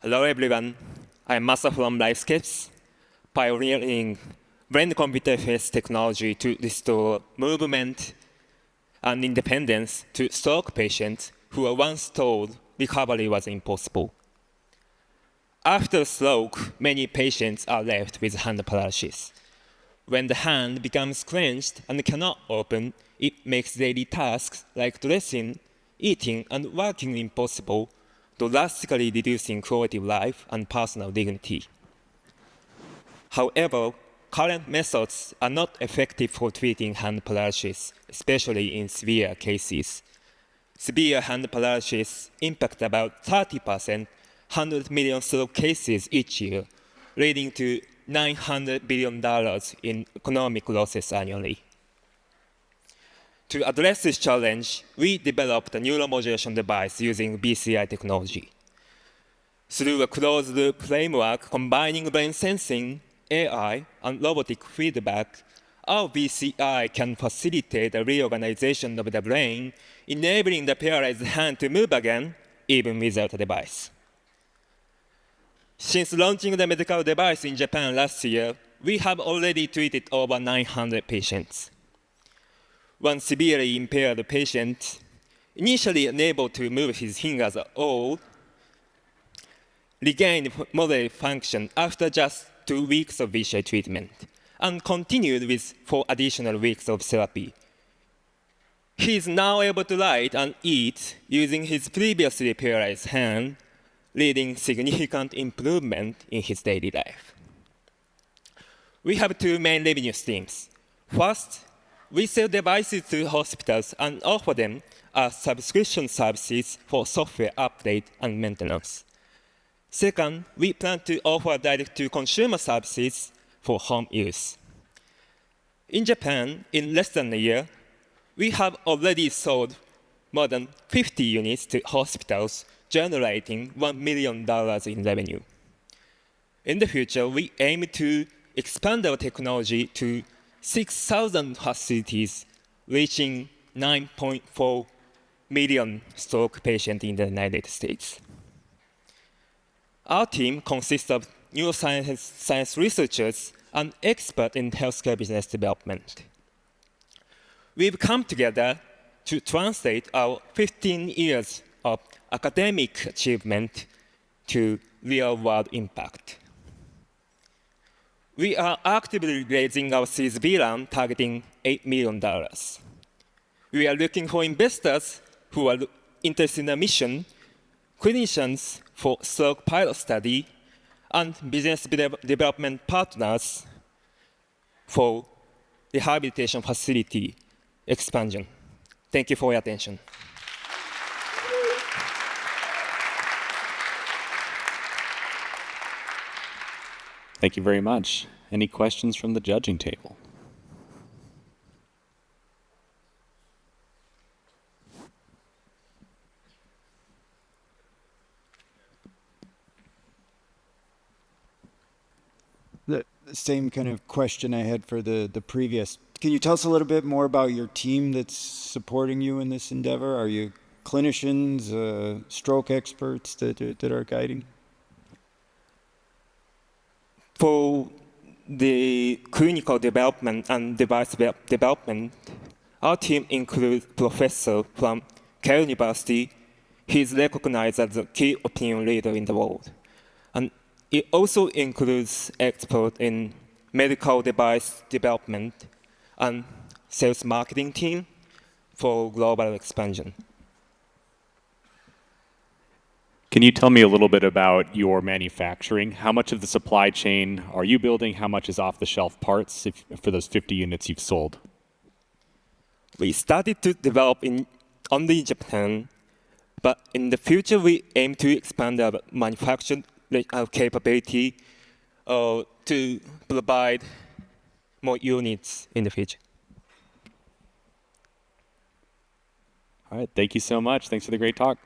Hello everyone, I'm Masa from Lifescapes, pioneering brain-computer interface technology to restore movement and independence to stroke patients who were once told recovery was impossible. After stroke, many patients are left with hand paralysis. When the hand becomes clenched and cannot open, it makes daily tasks like dressing, eating, and working impossible, drastically reducing quality of life and personal dignity. However, current methods are not effective for treating hand paralysis, especially in severe cases. Severe hand paralysis impact about 30%, 100 million stroke cases each year, leading to $900 billion in economic losses annually. To address this challenge, we developed a neuromodulation device using BCI technology. Through a closed-loop framework combining brain sensing, AI, and robotic feedback, our BCI can facilitate the reorganization of the brain, enabling the paralyzed hand to move again, even without a device. Since launching the medical device in Japan last year, we have already treated over 900 patients. One severely impaired patient, initially unable to move his fingers at all, regained moderate function after just 2 weeks of BCI treatment and continued with 4 additional weeks of therapy. He is now able to write and eat using his previously paralyzed hand, leading significant improvement in his daily life. We have 2 main revenue streams. First, we sell devices to hospitals and offer them as subscription services for software update and maintenance. Second, we plan to offer direct-to-consumer services for home use. In Japan, in less than a year, we have already sold more than 50 units to hospitals, generating $1 million in revenue. In the future, we aim to expand our technology to 6,000 facilities, reaching 9.4 million stroke patients in the United States. Our team consists of neuroscience researchers and experts in healthcare business development. We've come together to translate our 15 years of academic achievement to real-world impact. We are actively raising our Series B round targeting $8 million. We are looking for investors who are interested in the mission, clinicians for stroke pilot study, and business development partners for rehabilitation facility expansion. Thank you for your attention. Thank you very much. Any questions from the judging table? The same kind of question I had for the previous. Can you tell us a little bit more about your team that's supporting you in this endeavor? Are you clinicians, stroke experts that are guiding? For the clinical development and device development, our team includes professor from Keio University. He is recognized as a key opinion leader in the world. And it also includes experts in medical device development and sales marketing team for global expansion. Can you tell me a little bit about your manufacturing? How much of the supply chain are you building? How much is off-the-shelf parts for those 50 units you've sold? We started to develop only in Japan, but in the future we aim to expand our manufacturing capability to provide more units in the future. All right, thank you so much. Thanks for the great talk.